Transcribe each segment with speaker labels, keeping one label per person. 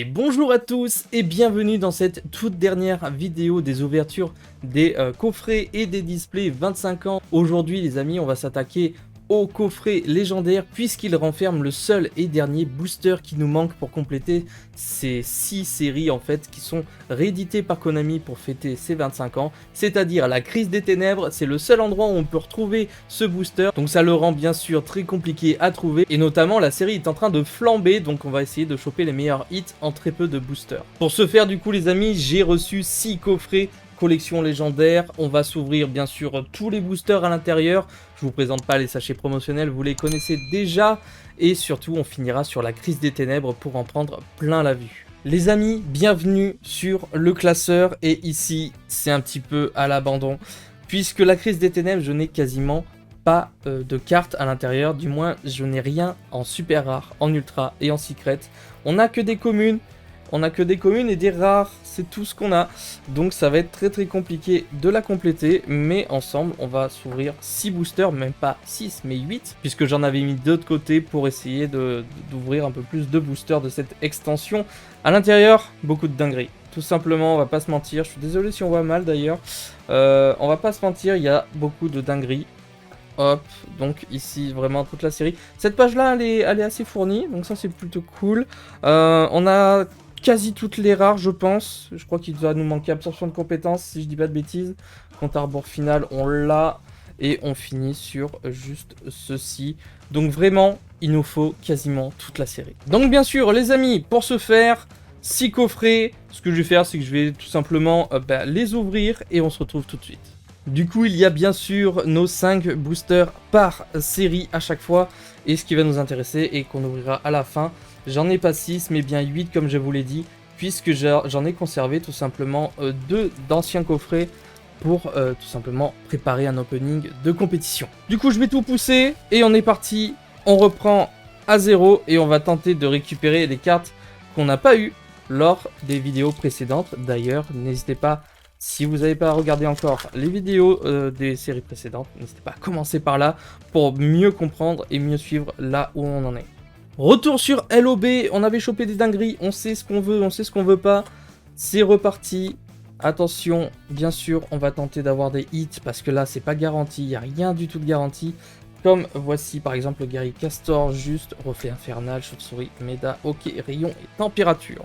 Speaker 1: Et bonjour à tous et bienvenue dans cette toute dernière vidéo des ouvertures des coffrets et des displays 25 ans. Aujourd'hui les amis, on va s'attaquer au coffret légendaire puisqu'il renferme le seul et dernier booster qui nous manque pour compléter ces 6 séries en fait qui sont rééditées par Konami pour fêter ses 25 ans, c'est-à-dire la crise des ténèbres. C'est le seul endroit où on peut retrouver ce booster, donc ça le rend bien sûr très compliqué à trouver et notamment la série est en train de flamber, donc on va essayer de choper les meilleurs hits en très peu de boosters. Pour ce faire du coup les amis, j'ai reçu 6 coffrets collection légendaire. On va s'ouvrir bien sûr tous les boosters à l'intérieur. Je vous présente pas les sachets promotionnels, vous les connaissez déjà. Et surtout, on finira sur la crise des ténèbres pour en prendre plein la vue. Les amis, bienvenue sur le classeur. Et ici, c'est un petit peu à l'abandon. Puisque la crise des ténèbres, je n'ai quasiment pas de cartes à l'intérieur. Du moins, je n'ai rien en super rare, en ultra et en secret. On n'a que des communes. On a que des communes et des rares, c'est tout ce qu'on a. Donc ça va être très compliqué de la compléter. Mais ensemble, on va s'ouvrir 6 boosters, même pas 6, mais 8. Puisque j'en avais mis 2 de côté pour essayer d'ouvrir un peu plus de boosters de cette extension. À l'intérieur, beaucoup de dingueries. Tout simplement, on va pas se mentir. Je suis désolé si on voit mal d'ailleurs. On va pas se mentir, il y a beaucoup de dingueries. Hop, donc ici vraiment toute la série. Cette page là elle est assez fournie, donc ça c'est plutôt cool. On a quasi toutes les rares je pense. Je crois qu'il doit nous manquer absorption de compétences si je dis pas de bêtises. Compte à rebours final on l'a. Et on finit sur juste ceci. Donc vraiment il nous faut quasiment toute la série. Donc bien sûr les amis, pour ce faire 6 coffrets. Ce que je vais faire c'est que je vais tout simplement les ouvrir et on se retrouve tout de suite. Du coup, il y a bien sûr nos 5 boosters par série à chaque fois. Et ce qui va nous intéresser et qu'on ouvrira à la fin, j'en ai pas 6 mais bien 8 comme je vous l'ai dit. Puisque j'en ai conservé tout simplement 2 d'anciens coffrets pour tout simplement préparer un opening de compétition. Du coup, je vais tout pousser et on est parti. On reprend à 0 et on va tenter de récupérer les cartes qu'on n'a pas eues lors des vidéos précédentes. D'ailleurs, n'hésitez pas. Si vous n'avez pas regardé encore les vidéos des séries précédentes, n'hésitez pas à commencer par là pour mieux comprendre et mieux suivre là où on en est. Retour sur LOB, on avait chopé des dingueries, on sait ce qu'on veut, on sait ce qu'on veut pas. C'est reparti. Attention, bien sûr, on va tenter d'avoir des hits parce que là, c'est pas garanti, il n'y a rien du tout de garanti. Comme voici par exemple le guerrier Castor, juste, reflet infernal, chauve-souris, Méda, ok, rayon et température.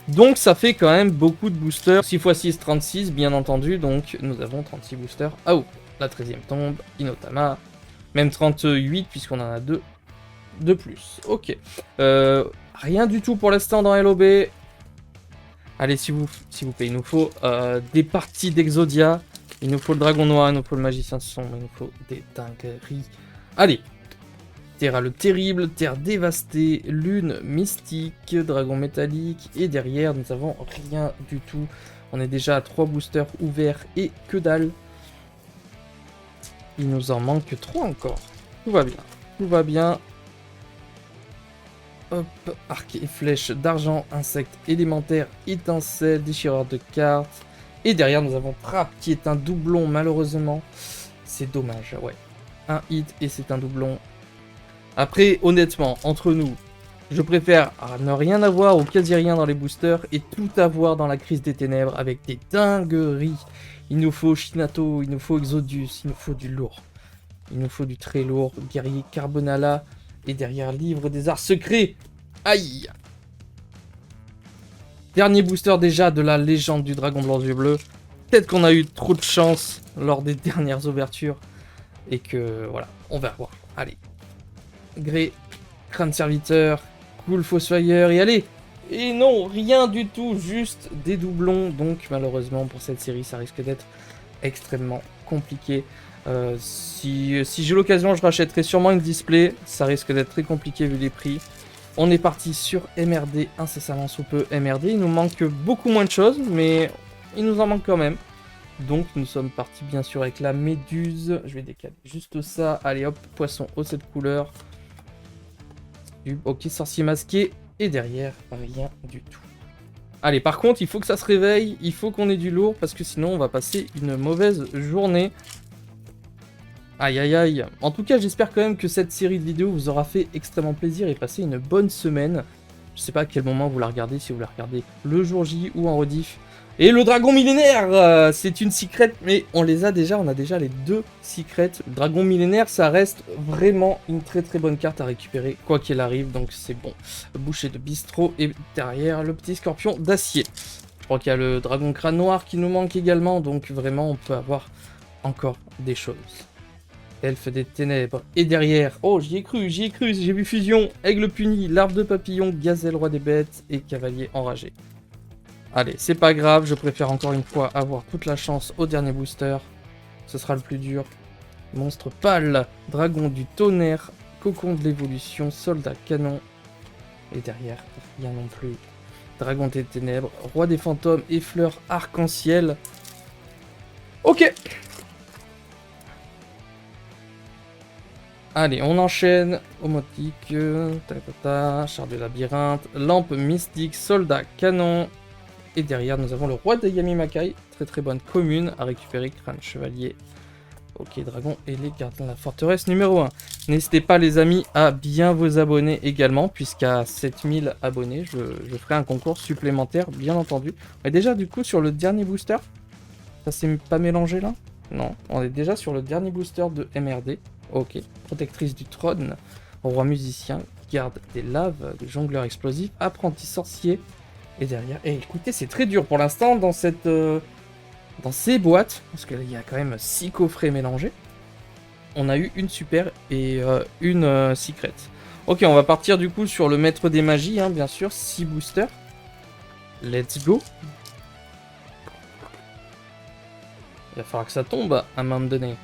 Speaker 1: Donc ça fait quand même beaucoup de boosters. 6 x 6, 36 bien entendu. Donc nous avons 36 boosters. Ah oh, la 13e tombe, Inotama. Même 38 puisqu'on en a 2 de plus. Ok. Rien du tout pour l'instant dans LOB. Allez, s'il vous plaît, il nous faut des parties d'Exodia. Il nous faut le dragon noir, il nous faut le magicien sombre, il nous faut des dingueries. Allez. Terra le terrible, terre dévastée, lune mystique, dragon métallique, et derrière nous avons rien du tout. On est déjà à 3 boosters ouverts et que dalle. Il nous en manque 3 encore. Tout va bien, tout va bien. Hop, arc et flèche d'argent, insecte élémentaire, étincelle, déchireur de cartes. Et derrière nous avons Trappe qui est un doublon malheureusement. C'est dommage, ouais. Un hit et c'est un doublon. Après, honnêtement, entre nous, je préfère ne rien avoir ou quasi rien dans les boosters et tout avoir dans la crise des ténèbres avec des dingueries. Il nous faut Shinato, il nous faut Exodus, il nous faut du lourd. Il nous faut du très lourd, guerrier Carbonala et derrière livre des arts secrets. Aïe! Dernier booster déjà de la légende du dragon blanc yeux bleus. Peut-être qu'on a eu trop de chance lors des dernières ouvertures et que voilà, on va voir. Allez. Gré, crâne serviteur, cool fossoyeur, et allez! Et non, rien du tout, juste des doublons, donc malheureusement pour cette série ça risque d'être extrêmement compliqué. Si j'ai l'occasion je rachèterai sûrement une display, ça risque d'être très compliqué vu les prix. On est parti sur MRD, incessamment sous peu MRD, il nous manque beaucoup moins de choses, mais il nous en manque quand même. Donc nous sommes partis bien sûr avec la méduse, je vais décaler juste ça, allez hop, poisson haut cette couleur. Ok, sorcier masqué, et derrière, rien du tout. Allez, par contre, il faut que ça se réveille, il faut qu'on ait du lourd, parce que sinon on va passer une mauvaise journée. Aïe aïe aïe. En tout cas, j'espère quand même que cette série de vidéos vous aura fait extrêmement plaisir et passé une bonne semaine. Je sais pas à quel moment vous la regardez, si vous la regardez le jour J ou en rediff. Et le dragon millénaire, c'est une secret, mais on les a déjà, on a déjà les 2 secrets. Le dragon millénaire, ça reste vraiment une très très bonne carte à récupérer, quoi qu'il arrive, donc c'est bon. Boucher de bistrot et derrière le petit scorpion d'acier. Je crois qu'il y a le dragon crâne noir qui nous manque également, donc vraiment on peut avoir encore des choses. Elfe des ténèbres, et derrière, oh j'y ai cru, j'ai vu fusion, aigle puni, larve de papillon, gazelle roi des bêtes et cavalier enragé. Allez, c'est pas grave, je préfère encore une fois avoir toute la chance au dernier booster. Ce sera le plus dur. Monstre pâle, dragon du tonnerre, cocon de l'évolution, soldat canon. Et derrière, rien non plus. Dragon des ténèbres, roi des fantômes et fleurs arc-en-ciel. Ok. Allez, on enchaîne. Omotique, char de labyrinthe, lampe mystique, soldat canon. Et derrière, nous avons le roi de Yamimakai. Très très bonne commune à récupérer. Crâne chevalier. Ok, dragon et les gardiens de la forteresse numéro 1. N'hésitez pas les amis à bien vous abonner également. Puisqu'à 7000 abonnés, je ferai un concours supplémentaire, bien entendu. Et déjà du coup sur le dernier booster. Ça s'est pas mélangé là? Non, on est déjà sur le dernier booster de MRD. Ok, protectrice du trône. Roi musicien, garde des laves, jongleur explosif, apprenti sorcier. Et derrière, et écoutez, c'est très dur pour l'instant dans cette, dans ces boîtes, parce qu'il y a quand même 6 coffrets mélangés. On a eu une super et une secret. Ok, on va partir du coup sur le maître des magies, hein, bien sûr, 6 boosters. Let's go. Il va falloir que ça tombe à un moment donné.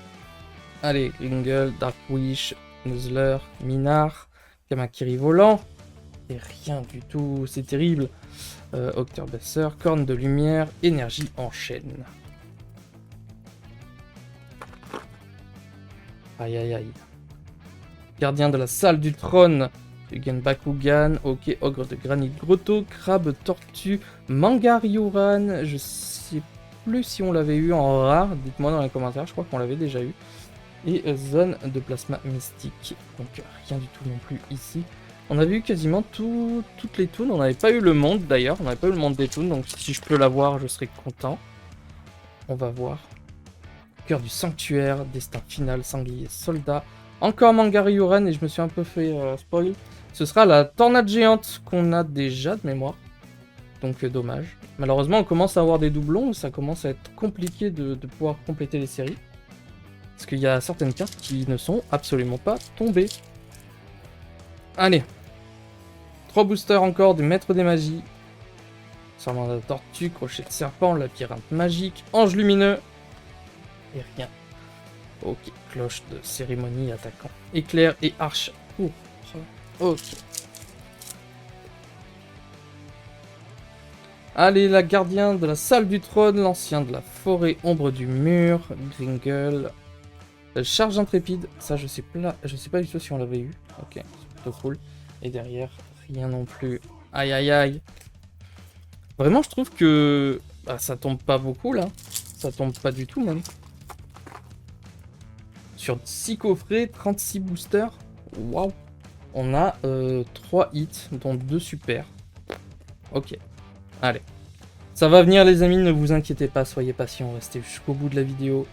Speaker 1: Allez, Ringle, Darkwish, Nuzzler, Minar, Kamakiri volant. Et rien du tout, c'est terrible. Octorbasser, corne de lumière, énergie en chaîne. Aïe aïe aïe. Gardien de la salle du trône, Yugen Bakugan, ok, ogre de granit grotto, crabe tortue, Mangariuran, je sais plus si on l'avait eu en rare, dites-moi dans les commentaires, je crois qu'on l'avait déjà eu. Et zone de plasma mystique, donc rien du tout non plus ici. On avait eu quasiment toutes les toons, on n'avait pas eu le monde d'ailleurs, on n'avait pas eu le monde des toons, donc si je peux l'avoir, je serai content. On va voir. Cœur du sanctuaire, destin final, sanglier, soldat. Encore Mangariuran, et je me suis un peu fait spoil. Ce sera la tornade géante qu'on a déjà de mémoire. Donc dommage. Malheureusement, on commence à avoir des doublons, ça commence à être compliqué de pouvoir compléter les séries. Parce qu'il y a certaines cartes qui ne sont absolument pas tombées. Allez. 3 boosters encore du maître des magies. Serment de la tortue, crochet de serpent, labyrinthe magique, ange lumineux. Et rien. Ok, cloche de cérémonie, attaquant, éclair et arche. Ok. Allez, la gardien de la salle du trône, l'ancien de la forêt, ombre du mur, Gringle. Charge intrépide, ça je sais pas du tout si on l'avait eu. Ok, c'est plutôt cool. Et derrière, rien non plus. Aïe aïe aïe. Vraiment, je trouve que bah, ça tombe pas beaucoup là. Ça tombe pas du tout même. Sur 6 coffrets, 36 boosters. Waouh. On a 3 hits, dont 2 super. Ok. Allez. Ça va venir les amis, ne vous inquiétez pas, soyez patients, restez jusqu'au bout de la vidéo.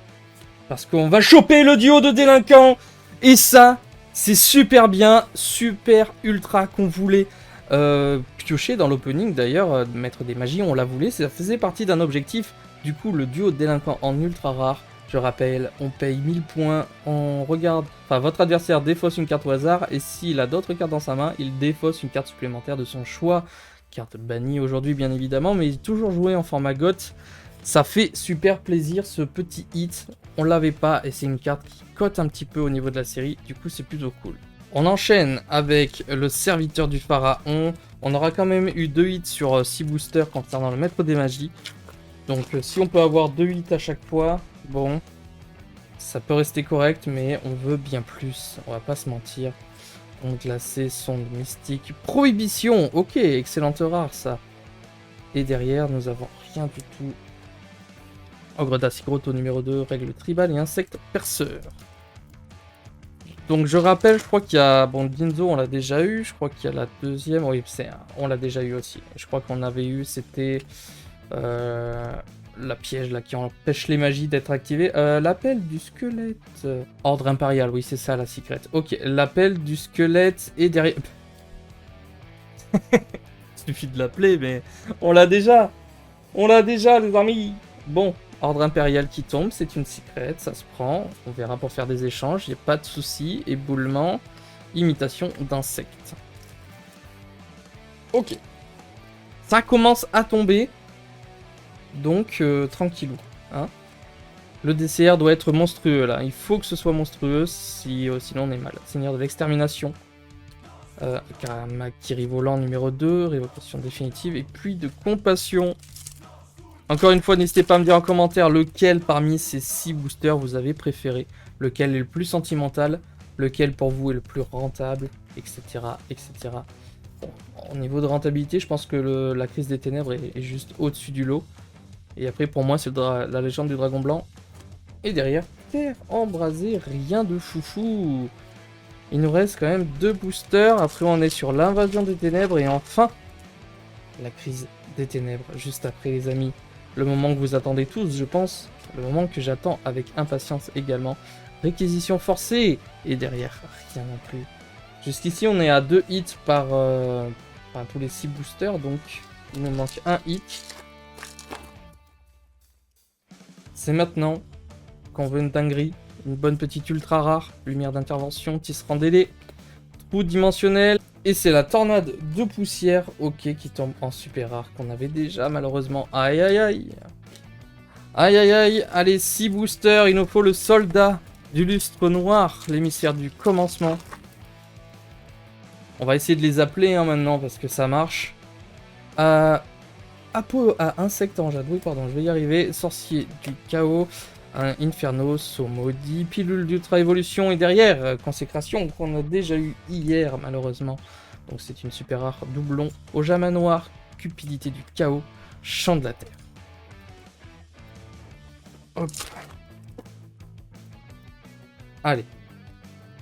Speaker 1: Parce qu'on va choper le duo de délinquants. Et ça, c'est super bien, super ultra qu'on voulait piocher dans l'opening. D'ailleurs, Maître des Magies, on la voulait, ça faisait partie d'un objectif. Du coup, le duo de délinquants en ultra rare, je rappelle, on paye 1000 points, on regarde, enfin votre adversaire défausse une carte au hasard, et s'il a d'autres cartes dans sa main, il défausse une carte supplémentaire de son choix. Carte bannie aujourd'hui bien évidemment, mais il est toujours joué en format GOT. Ça fait super plaisir ce petit hit, on l'avait pas et c'est une carte qui cote un petit peu au niveau de la série, du coup c'est plutôt cool. On enchaîne avec le serviteur du pharaon, on aura quand même eu 2 hits sur 6 boosters concernant le maître des magies. Donc si on peut avoir 2 hits à chaque fois, bon, ça peut rester correct mais on veut bien plus, on va pas se mentir. Donc glacé, sonde mystique, prohibition, ok, excellente rare ça. Et derrière nous avons rien du tout. Ogre d'Assigroto numéro 2, règle tribale et insecte perceur. Donc je rappelle, je crois qu'il y a... Bon, Ginzo, on l'a déjà eu. Je crois qu'il y a la deuxième. Oui, on l'a déjà eu aussi. Je crois qu'on avait eu, c'était... la piège là qui empêche les magies d'être activées. L'appel du squelette. Ordre impérial, oui, c'est ça la secret. Ok, l'appel du squelette est derrière... Il suffit de l'appeler, mais on l'a déjà. On l'a déjà, les amis. Bon, ordre impérial qui tombe, c'est une secret, ça se prend. On verra pour faire des échanges, il n'y a pas de souci. Éboulement, imitation d'insectes. Ok. Ça commence à tomber. Donc, tranquillou. Hein. Le DCR doit être monstrueux, là. Il faut que ce soit monstrueux, sinon on est mal. Seigneur de l'extermination. Kamakiri volant numéro 2, révocation définitive, et puis de compassion. Encore une fois, n'hésitez pas à me dire en commentaire lequel parmi ces 6 boosters vous avez préféré, lequel est le plus sentimental, lequel pour vous est le plus rentable, etc. etc. Bon, au niveau de rentabilité, je pense que la crise des ténèbres est juste au-dessus du lot. Et après, pour moi, c'est la légende du dragon blanc. Et derrière, terre embrasée, rien de foufou. Il nous reste quand même 2 boosters. Après, on est sur l'invasion des ténèbres. Et enfin, la crise des ténèbres. Juste après, les amis. Le moment que vous attendez tous, je pense. Le moment que j'attends avec impatience également. Réquisition forcée. Et derrière, rien non plus. Jusqu'ici, on est à 2 hits par tous les 6 boosters. Donc, il nous manque un hit. C'est maintenant qu'on veut une dinguerie. Une bonne petite ultra rare, lumière d'intervention, tisserand délai, trou dimensionnel, et c'est la tornade de poussière, ok, qui tombe en super rare, qu'on avait déjà malheureusement. Aïe aïe aïe. Aïe aïe aïe, allez, 6 boosters, il nous faut le soldat du lustre noir, l'émissaire du commencement. On va essayer de les appeler hein, maintenant, parce que ça marche. Insecte en jade, oui pardon, je vais y arriver. Sorcier du chaos. Un Inferno, saut maudit, pilule d'ultra évolution et derrière, consécration qu'on a déjà eu hier malheureusement. Donc c'est une super rare doublon, Ojama noir, cupidité du chaos, chant de la terre. Hop. Allez.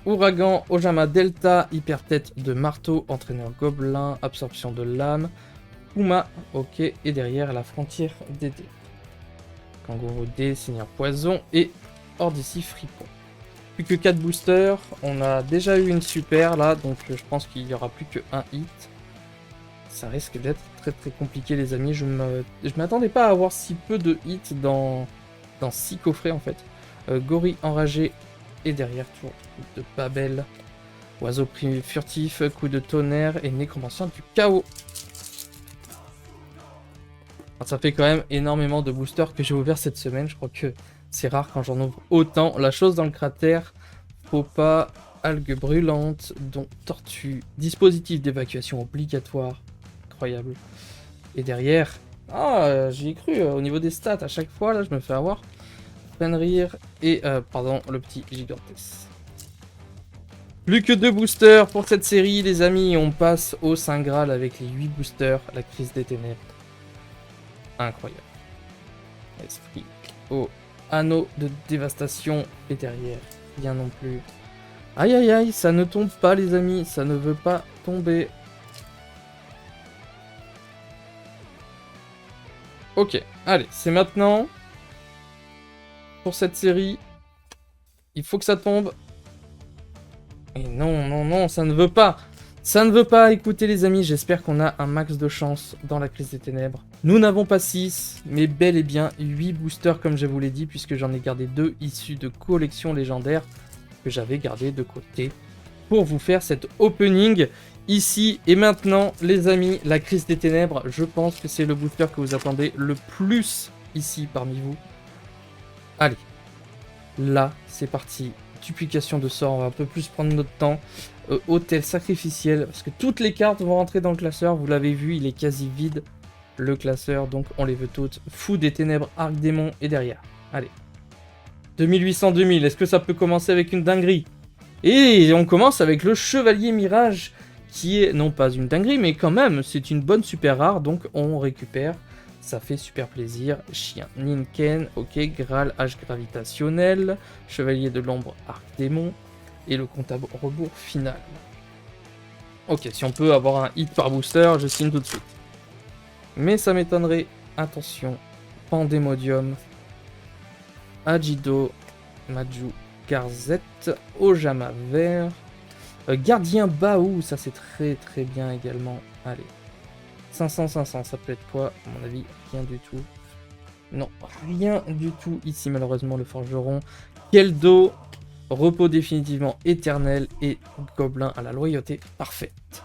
Speaker 1: Ouragan, Ojama delta, hyper tête de marteau, entraîneur gobelin, absorption de l'âme, Kuma, ok, et derrière la frontière des dés. Kangourou D, Seigneur Poison et hors d'ici Fripon. Plus que 4 boosters, on a déjà eu une super là, donc je pense qu'il n'y aura plus que un hit. Ça risque d'être très très compliqué les amis, je m'attendais pas à avoir si peu de hits dans 6 coffrets en fait. Gorille enragé et derrière tour de Babel. Oiseau furtif, coup de tonnerre et nécromancien du chaos. Ça fait quand même énormément de boosters que j'ai ouvert cette semaine. Je crois que c'est rare quand j'en ouvre autant. La chose dans le cratère, faut pas, algues brûlantes, dont tortue, dispositif d'évacuation obligatoire. Incroyable. Et derrière, j'y ai cru au niveau des stats. À chaque fois, là, je me fais avoir. Fenrir et, le petit Gigantes. Plus que 2 boosters pour cette série, les amis. On passe au Saint Graal avec les 8 boosters. La crise des ténèbres. Incroyable. Esprit au anneau de dévastation et derrière, rien non plus. Aïe aïe aïe, ça ne tombe pas les amis, ça ne veut pas tomber. Ok, allez, c'est maintenant. Pour cette série, il faut que ça tombe. Et non, non, non, ça ne veut pas. Ça ne veut pas, écoutez les amis, j'espère qu'on a un max de chance dans la crise des ténèbres. Nous n'avons pas 6, mais bel et bien 8 boosters comme je vous l'ai dit, puisque j'en ai gardé 2 issus de collections légendaires que j'avais gardé de côté pour vous faire cet opening ici et maintenant. Les amis, la crise des ténèbres, je pense que c'est le booster que vous attendez le plus ici parmi vous. Allez, là c'est parti. Duplication de sorts, on va un peu plus prendre notre temps. Hôtel sacrificiel, parce que toutes les cartes vont rentrer dans le classeur, vous l'avez vu, il est quasi vide le classeur, donc on les veut toutes. Fou des ténèbres, arc démon et derrière. Allez. 2800-2000, est-ce que ça peut commencer avec une dinguerie? Et on commence avec le chevalier mirage, qui est non pas une dinguerie, mais quand même, c'est une bonne super rare, donc on récupère. Ça fait super plaisir. Chien Ninken, ok. Graal, H gravitationnel. Chevalier de l'ombre, arc démon. et le compte à rebours final. Ok, si on peut avoir un hit par booster, je signe tout de suite. Mais ça m'étonnerait. Attention, Pandemodium, Agido, Maju, Garzette, Ojama vert, Gardien Baou, ça c'est très bien également. Allez, 500, ça peut être quoi? À mon avis, rien du tout. Non, rien du tout ici malheureusement le forgeron. Keldo, repos définitivement éternel et gobelin à la loyauté parfaite.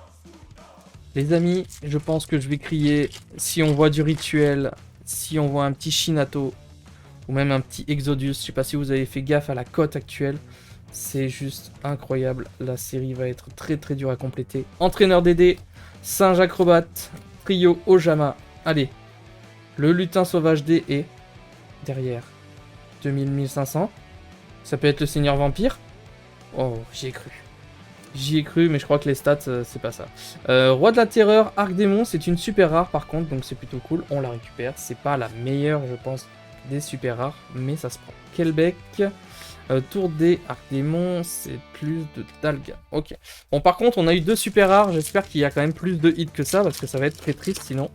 Speaker 1: Les amis, je pense que je vais crier si on voit du rituel, si on voit un petit Shinato ou même un petit Exodus. Je sais pas si vous avez fait gaffe à la cote actuelle. C'est juste incroyable. La série va être très dure à compléter. Entraîneur DD, singe acrobate, trio Ojama. Allez, le lutin sauvage D et derrière 2000-1500. Ça peut être le seigneur vampire. Oh, j'y ai cru. J'y ai cru, mais je crois que les stats, c'est pas ça. Roi de la terreur, arc démon, c'est une super rare par contre, donc c'est plutôt cool. On la récupère. C'est pas la meilleure, je pense, des super rares, mais ça se prend. Kelbeck, tour D, arc démon, c'est plus de Dalga. Ok. Bon, par contre, on a eu 2 super rares. J'espère qu'il y a quand même plus de hits que ça, parce que ça va être très triste sinon.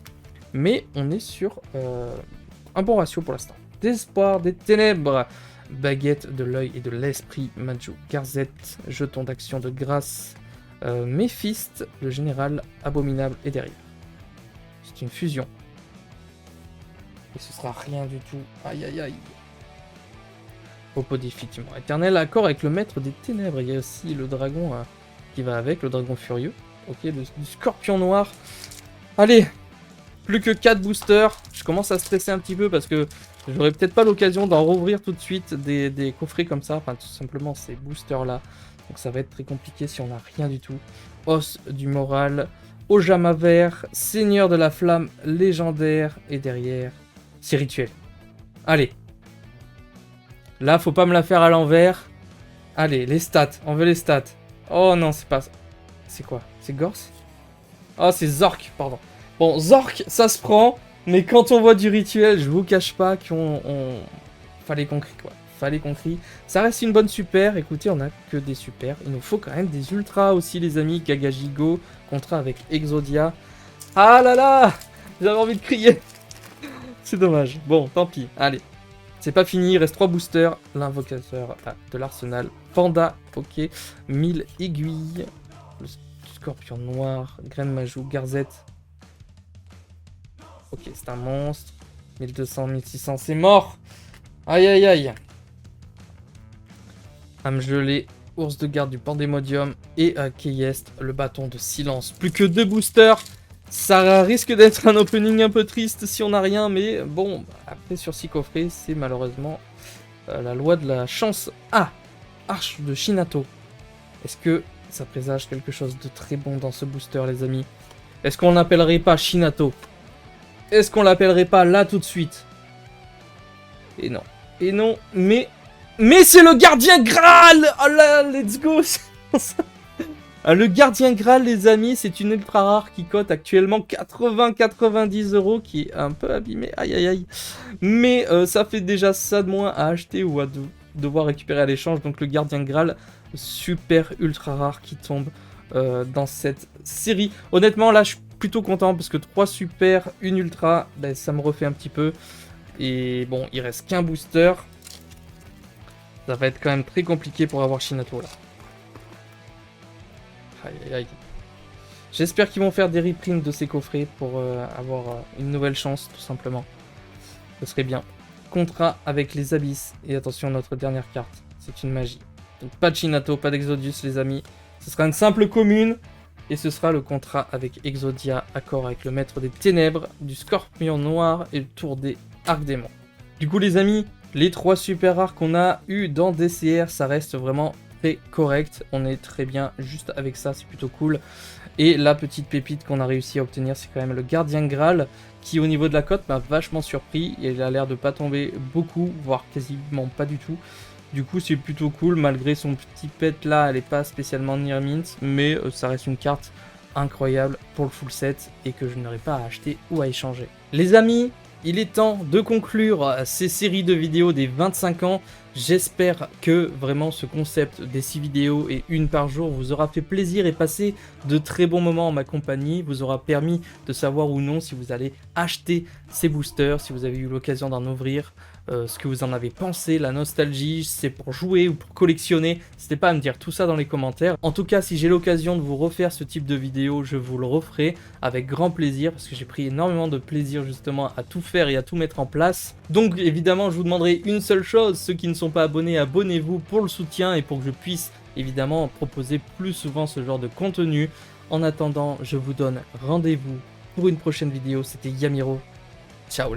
Speaker 1: Mais on est sur un bon ratio pour l'instant. D'espoir des ténèbres. Baguette de l'œil et de l'esprit, Maju, Garzette, jeton d'action de grâce, Méphiste, le général abominable est derrière. C'est une fusion. Et ce sera rien du tout. Aïe. Repos définitivement éternel, accord avec le maître des ténèbres. Il y a aussi le dragon qui va avec, le dragon furieux. Ok, du scorpion noir. Allez, plus que 4 boosters. Je commence à stresser un petit peu parce que j'aurai peut-être pas l'occasion d'en rouvrir tout de suite des coffrets comme ça. Enfin, tout simplement ces boosters là. Donc ça va être très compliqué si on n'a rien du tout. Os du moral, Ojama vert, seigneur de la flamme légendaire. Et derrière, c'est rituel. Allez. Là, faut pas me la faire à l'envers. Allez, les stats. On veut les stats. Oh non, c'est pas ça. C'est quoi? C'est Gorse? Oh, c'est Zork, pardon. Bon, Zork, ça se prend. Mais quand on voit du rituel, je vous cache pas qu'on... Fallait qu'on crie, quoi. Fallait qu'on crie. Ça reste une bonne super. Écoutez, on a que des super. Il nous faut quand même des ultras aussi, les amis. Gagagigo, contrat avec Exodia. Ah là là! J'avais envie de crier. C'est dommage. Bon, tant pis. Allez. C'est pas fini. Il reste 3 boosters. L'invocateur de l'arsenal. Panda, ok. 1000 aiguilles. Le scorpion noir. Graine Majou. Garzette. Ok, c'est un monstre. 1200, 1600, c'est mort. Aïe. Âme gelée, ours de garde du Pandemodium et Keyest, le bâton de silence. Plus que 2 boosters. Ça risque d'être un opening un peu triste si on n'a rien, mais bon, après sur 6 coffrets, c'est malheureusement la loi de la chance. Ah, Arche de Shinato. Est-ce que ça présage quelque chose de très bon dans ce booster, les amis? Est-ce qu'on l'appellerait pas Shinato? Est-ce qu'on l'appellerait pas là tout de suite? Et non, mais c'est le gardien Graal! Oh là, let's go! Le gardien Graal, les amis, c'est une ultra rare qui cote actuellement 80-90 €, qui est un peu abîmée, aïe. Mais ça fait déjà ça de moins à acheter ou à devoir récupérer à l'échange. Donc le gardien Graal, super ultra rare qui tombe dans cette série. Honnêtement, là, je suis plutôt content parce que 3 super, une ultra, ben, ça me refait un petit peu. Et bon, il reste qu'un booster. Ça va être quand même très compliqué pour avoir Shinato là. Aïe. J'espère qu'ils vont faire des reprints de ces coffrets pour avoir une nouvelle chance, tout simplement. Ce serait bien. Contrat avec les abysses. Et attention, notre dernière carte, c'est une magie. Donc pas de Shinato, pas d'Exodus, les amis. Ce sera une simple commune. Et ce sera le contrat avec Exodia, accord avec le maître des ténèbres, du scorpion noir et le tour des arcs démons. Du coup, les amis, les 3 super rares qu'on a eu dans DCR, ça reste vraiment très correct. On est très bien juste avec ça, c'est plutôt cool. Et la petite pépite qu'on a réussi à obtenir, c'est quand même le gardien Graal, qui au niveau de la cote m'a vachement surpris. Il a l'air de pas tomber beaucoup, voire quasiment pas du tout. Du coup, c'est plutôt cool, malgré son petit pet là, elle est pas spécialement near mint, mais ça reste une carte incroyable pour le full set et que je n'aurais pas à acheter ou à échanger. Les amis, il est temps de conclure ces séries de vidéos des 25 ans. J'espère que vraiment ce concept des 6 vidéos et une par jour vous aura fait plaisir et passé de très bons moments en ma compagnie, vous aura permis de savoir ou non si vous allez acheter ces boosters, si vous avez eu l'occasion d'en ouvrir, ce que vous en avez pensé, la nostalgie, si c'est pour jouer ou pour collectionner, n'hésitez pas à me dire tout ça dans les commentaires. En tout cas, si j'ai l'occasion de vous refaire ce type de vidéo, je vous le referai avec grand plaisir parce que j'ai pris énormément de plaisir justement à tout faire et à tout mettre en place. Donc évidemment, je vous demanderai une seule chose, ceux qui ne sont pas abonnés, abonnez-vous pour le soutien et pour que je puisse évidemment proposer plus souvent ce genre de contenu. En attendant, je vous donne rendez-vous pour une prochaine vidéo. C'était Yamiro. Ciao.